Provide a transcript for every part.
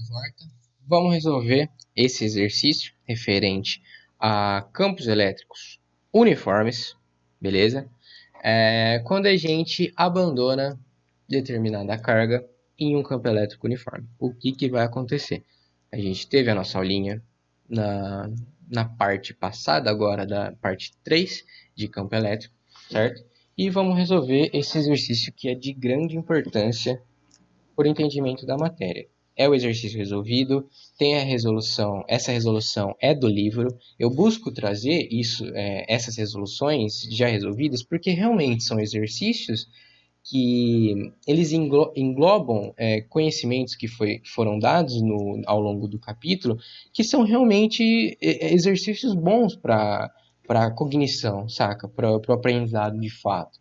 volta. Vamos resolver esse exercício referente a campos elétricos uniformes, beleza? Quando a gente abandona determinada carga em um campo elétrico uniforme. O que vai acontecer? A gente teve a nossa aulinha na parte passada, agora da parte 3 de campo elétrico, certo? E vamos resolver esse exercício que é de grande importância por entendimento da matéria. É o exercício resolvido, tem a resolução, essa resolução é do livro. Eu busco trazer essas resoluções já resolvidas, porque realmente são exercícios que eles englobam conhecimentos que foram dados ao longo do capítulo, que são realmente exercícios bons para a cognição, saca? Para o aprendizado de fato.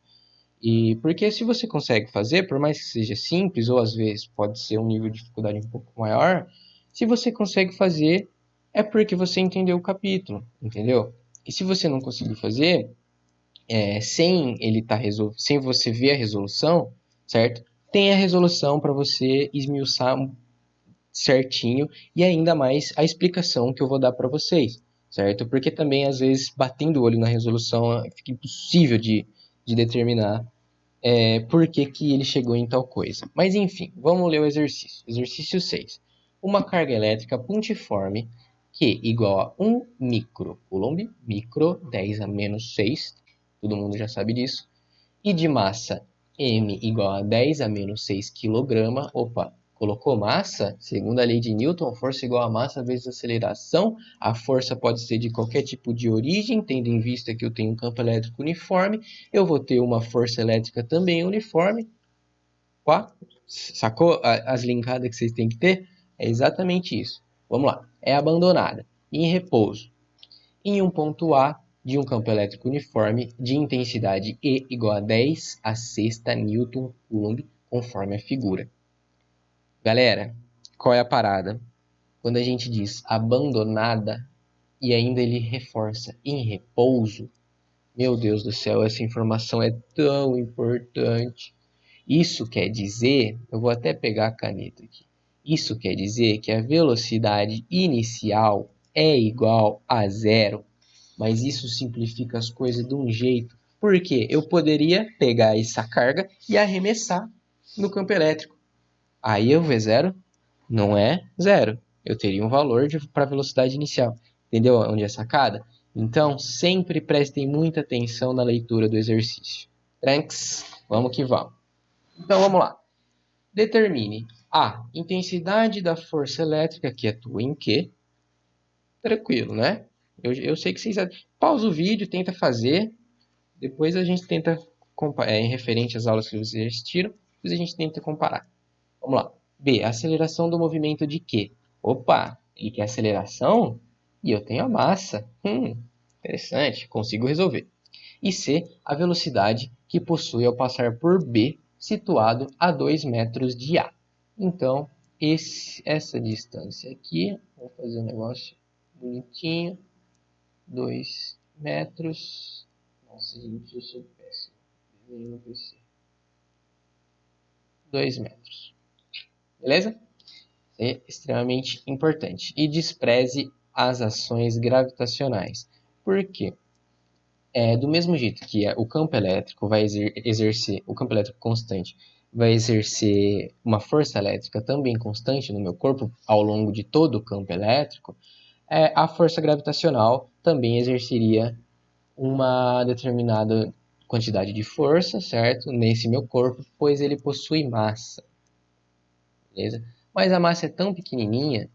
E porque se você consegue fazer, por mais que seja simples, ou às vezes pode ser um nível de dificuldade um pouco maior, se você consegue fazer, é porque você entendeu o capítulo, entendeu? E se você não conseguir fazer, sem ele estar sem você ver a resolução, certo? Tem a resolução para você esmiuçar certinho e ainda mais a explicação que eu vou dar para vocês, certo? Porque também às vezes batendo o olho na resolução fica impossível de determinar por que ele chegou em tal coisa. Mas enfim, vamos ler o exercício. Exercício 6. Uma carga elétrica pontiforme Q igual a 1 microcoulomb, micro 10 a menos 6, todo mundo já sabe disso, e de massa M igual a 10 a menos 6 kg. Opa, colocou massa? Segundo a lei de Newton, força igual a massa vezes aceleração. A força pode ser de qualquer tipo de origem, tendo em vista que eu tenho um campo elétrico uniforme. Eu vou ter uma força elétrica também uniforme. Quá? Sacou as linkadas que vocês têm que ter? É exatamente isso. Vamos lá. É abandonada. Em repouso. Em um ponto A de um campo elétrico uniforme de intensidade E igual a 10 a sexta Newton Coulomb, conforme a figura. Galera, qual é a parada? Quando a gente diz abandonada e ainda ele reforça em repouso, meu Deus do céu, essa informação é tão importante. Isso quer dizer, eu vou até pegar a caneta aqui. Isso quer dizer que a velocidade inicial é igual a zero. Mas isso simplifica as coisas de um jeito. Porque eu poderia pegar essa carga e arremessar no campo elétrico. Aí eu ver zero? Não é zero. Eu teria um valor para a velocidade inicial. Entendeu onde é a sacada? Então, sempre prestem muita atenção na leitura do exercício. Thanks? Vamos que vamos. Então, vamos lá. Determine a intensidade da força elétrica que atua em Q. Tranquilo, né? Eu sei que vocês... Pausa o vídeo, tenta fazer. Depois a gente tenta... em referente às aulas que vocês assistiram, depois a gente tenta comparar. Vamos lá. B. Aceleração do movimento de Q. Opa, ele quer aceleração? E eu tenho a massa. Interessante, consigo resolver. E C. A velocidade que possui ao passar por B, situado a 2 metros de A. Então, essa distância aqui, vou fazer um negócio bonitinho. 2 metros. Nossa, gente, eu sou péssimo. Desenho no PC. 2 metros. Beleza? É extremamente importante. E despreze as ações gravitacionais. Por quê? Do mesmo jeito que o campo elétrico vai exercer, o campo elétrico constante vai exercer uma força elétrica também constante no meu corpo ao longo de todo o campo elétrico, a força gravitacional também exerceria uma determinada quantidade de força, certo? Nesse meu corpo, pois ele possui massa, beleza? Mas a massa é tão pequenininha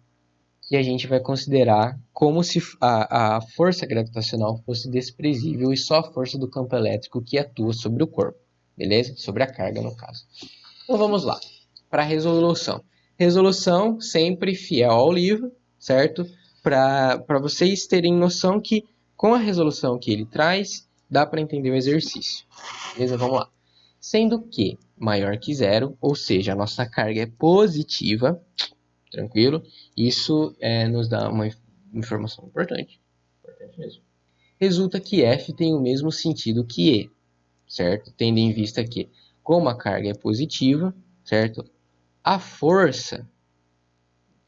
que a gente vai considerar como se a força gravitacional fosse desprezível e só a força do campo elétrico que atua sobre o corpo, beleza? Sobre a carga, no caso. Então vamos lá, para a resolução. Resolução sempre fiel ao livro, certo? Para vocês terem noção que com a resolução que ele traz, dá para entender o exercício. Beleza? Vamos lá. Sendo que maior que zero, ou seja, a nossa carga é positiva, tranquilo? Isso nos dá uma informação importante mesmo. Resulta que F tem o mesmo sentido que E, certo? Tendo em vista que, como a carga é positiva, certo? A força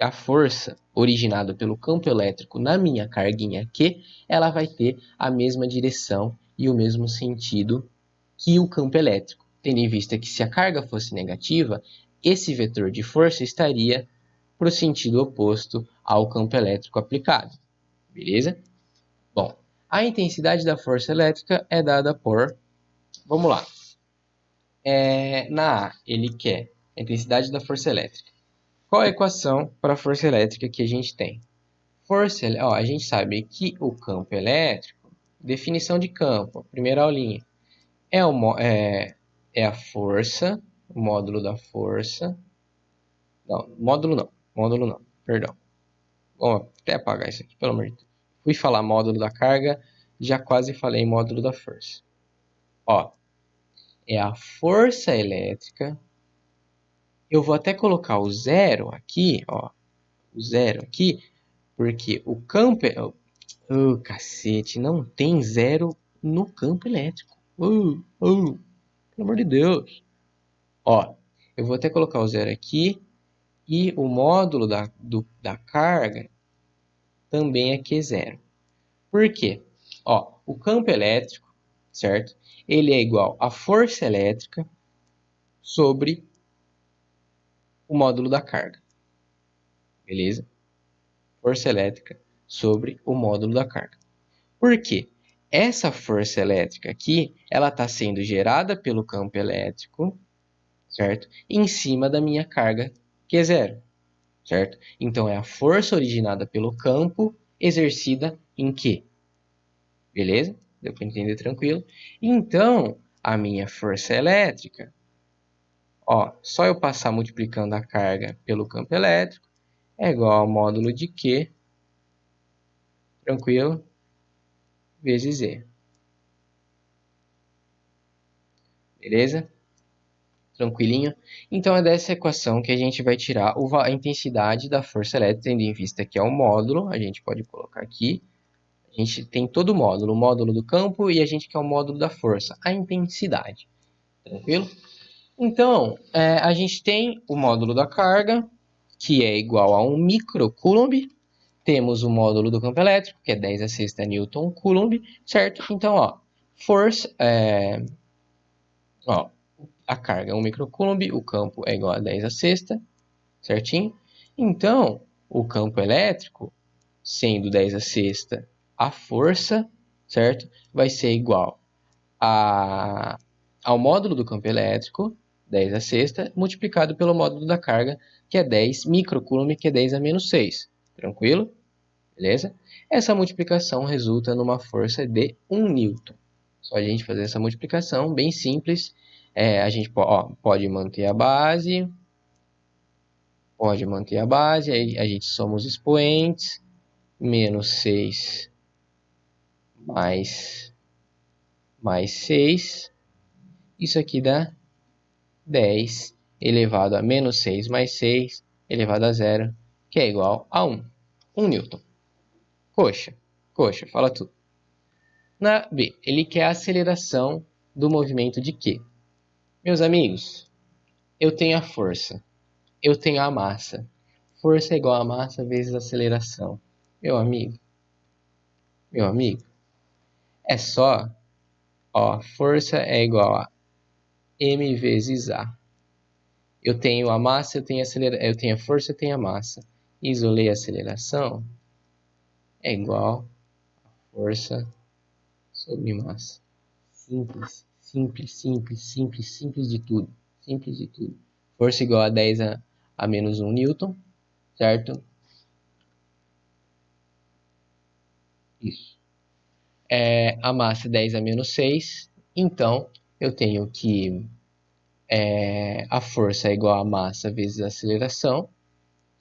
a força originada pelo campo elétrico na minha carguinha Q, ela vai ter a mesma direção e o mesmo sentido que o campo elétrico, tendo em vista que se a carga fosse negativa, esse vetor de força estaria para o sentido oposto ao campo elétrico aplicado, beleza? Bom, a intensidade da força elétrica é dada por, vamos lá, na A ele quer a intensidade da força elétrica. Qual a equação para a força elétrica que a gente tem? A gente sabe que o campo elétrico, definição de campo, primeira aulinha, é a força, o módulo da força. Não, módulo não, perdão. Vou até apagar isso aqui, pelo amor de Deus. Fui falar módulo da carga, já quase falei módulo da força. Ó, é a força elétrica. Eu vou até colocar o zero aqui, ó, o zero aqui, porque o campo... cacete, não tem zero no campo elétrico. Pelo amor de Deus. Ó, eu vou até colocar o zero aqui e o módulo da carga também aqui é zero. Por quê? Ó, o campo elétrico, certo? Ele é igual à força elétrica sobre o módulo da carga. Beleza? Força elétrica sobre o módulo da carga. Por quê? Essa força elétrica aqui, ela está sendo gerada pelo campo elétrico, certo? Em cima da minha carga, que é zero, certo? Então, é a força originada pelo campo exercida em Q. Beleza? Deu para entender tranquilo? Então, a minha força elétrica, ó, só eu passar multiplicando a carga pelo campo elétrico, é igual ao módulo de Q, tranquilo, vezes E. Beleza? Tranquilinho? Então é dessa equação que a gente vai tirar a intensidade da força elétrica, tendo em vista que é o módulo, a gente pode colocar aqui, a gente tem todo o módulo do campo e a gente quer o módulo da força, a intensidade. Tranquilo? Então, a gente tem o módulo da carga, que é igual a 1 microcoulomb, temos o módulo do campo elétrico, que é 10 a sexta Newton Coulomb, certo? Então, ó, força, ó, a carga é 1 microcoulomb, o campo é igual a 10 a sexta, certinho? Então, o campo elétrico, sendo 10 a sexta a força, certo? Vai ser igual ao módulo do campo elétrico, 10 a sexta, multiplicado pelo módulo da carga, que é 10 microcoulomb, que é 10 a menos 6. Tranquilo? Beleza? Essa multiplicação resulta numa força de 1 newton. Só a gente fazer essa multiplicação, bem simples. A gente pode manter a base, aí a gente soma os expoentes, menos 6 mais 6, isso aqui dá 10 elevado a menos 6 mais 6 elevado a zero, que é igual a 1. 1 newton. Coxa, fala tudo. Na B, ele quer a aceleração do movimento de Q. Meus amigos, eu tenho a força, eu tenho a massa. Força é igual a massa vezes aceleração. Meu amigo, é só, ó, força é igual a m vezes a. Eu tenho a massa, eu tenho a força, eu tenho a massa. Isolei a aceleração, é igual a força sobre massa. Simples, simples de tudo. Simples de tudo. Força igual a 10 a menos 1 newton, certo? Isso. A massa é 10 a menos 6, então eu tenho que a força é igual a massa vezes a aceleração,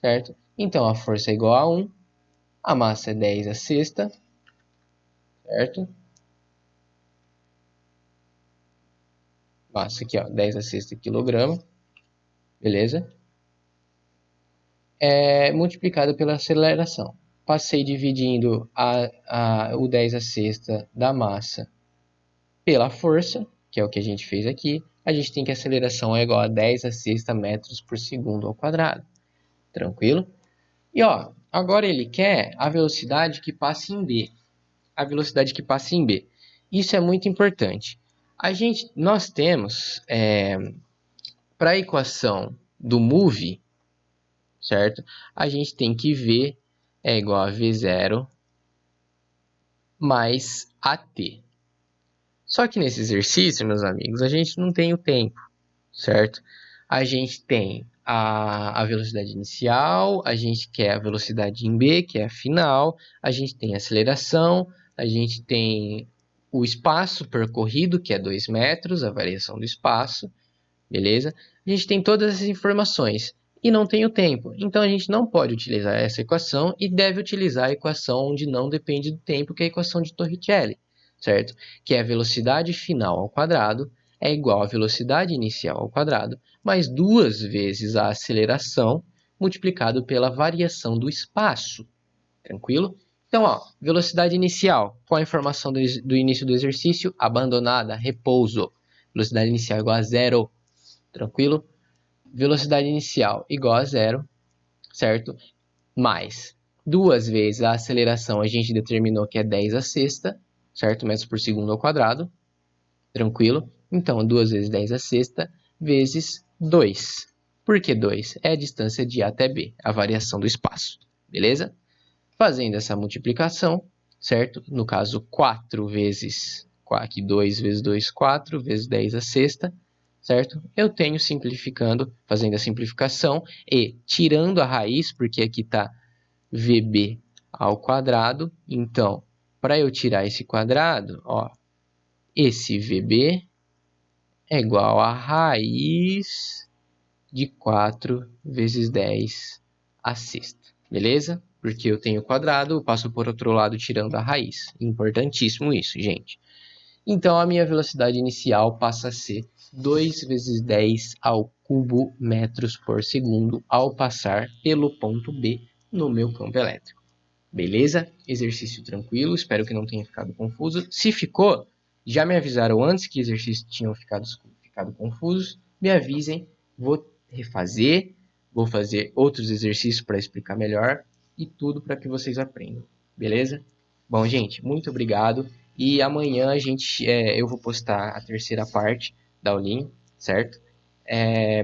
certo? Então a força é igual a 1, a massa é 10 a sexta, certo? Massa aqui, ó, 10 a sexta quilograma, beleza? Multiplicado pela aceleração. Passei dividindo o 10 a sexta da massa pela força, que é o que a gente fez aqui. A gente tem que a aceleração é igual a 10 a sexta metros por segundo ao quadrado. Tranquilo? E ó, agora ele quer a velocidade que passa em B. A velocidade que passa em B. Isso é muito importante. Nós temos, para a equação do move, certo? A gente tem que V é igual a V0 mais AT. Só que nesse exercício, meus amigos, a gente não tem o tempo, certo? A gente tem a velocidade inicial, a gente quer a velocidade em B, que é a final, a gente tem a aceleração, a gente tem o espaço percorrido, que é 2 metros, a variação do espaço, beleza? A gente tem todas essas informações e não tem o tempo. Então a gente não pode utilizar essa equação e deve utilizar a equação onde não depende do tempo, que é a equação de Torricelli, certo? Que é a velocidade final ao quadrado é igual à velocidade inicial ao quadrado mais 2 vezes a aceleração multiplicado pela variação do espaço. Tranquilo? Então, ó, velocidade inicial, qual a informação do início do exercício? Abandonada, repouso. Velocidade inicial igual a zero. Tranquilo? Velocidade inicial igual a zero, certo? Mais 2 vezes a aceleração, a gente determinou que é 10 a sexta, certo? Metros por segundo ao quadrado. Tranquilo? Então, 2 vezes 10 a sexta vezes 2. Por que 2? É a distância de A até B, a variação do espaço. Beleza? Fazendo essa multiplicação, certo? No caso, 4 vezes... Aqui 2 vezes 2, 4 vezes 10 a sexta, certo? Eu tenho simplificando, fazendo a simplificação e tirando a raiz, porque aqui está VB ao quadrado. Então, para eu tirar esse quadrado, ó, esse VB é igual a raiz de 4 vezes 10 a sexta, beleza? Porque eu tenho quadrado, eu passo por outro lado tirando a raiz. Importantíssimo isso, gente. Então, a minha velocidade inicial passa a ser 2 vezes 10 ao cubo metros por segundo ao passar pelo ponto B no meu campo elétrico. Beleza? Exercício tranquilo, espero que não tenha ficado confuso. Se ficou, já me avisaram antes que exercícios tinham ficado confusos. Me avisem, vou refazer, vou fazer outros exercícios para explicar melhor e tudo para que vocês aprendam. Beleza? Bom, gente, muito obrigado. E amanhã eu vou postar a terceira parte da aulinha, certo?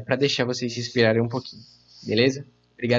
Para deixar vocês se inspirarem um pouquinho. Beleza? Obrigado.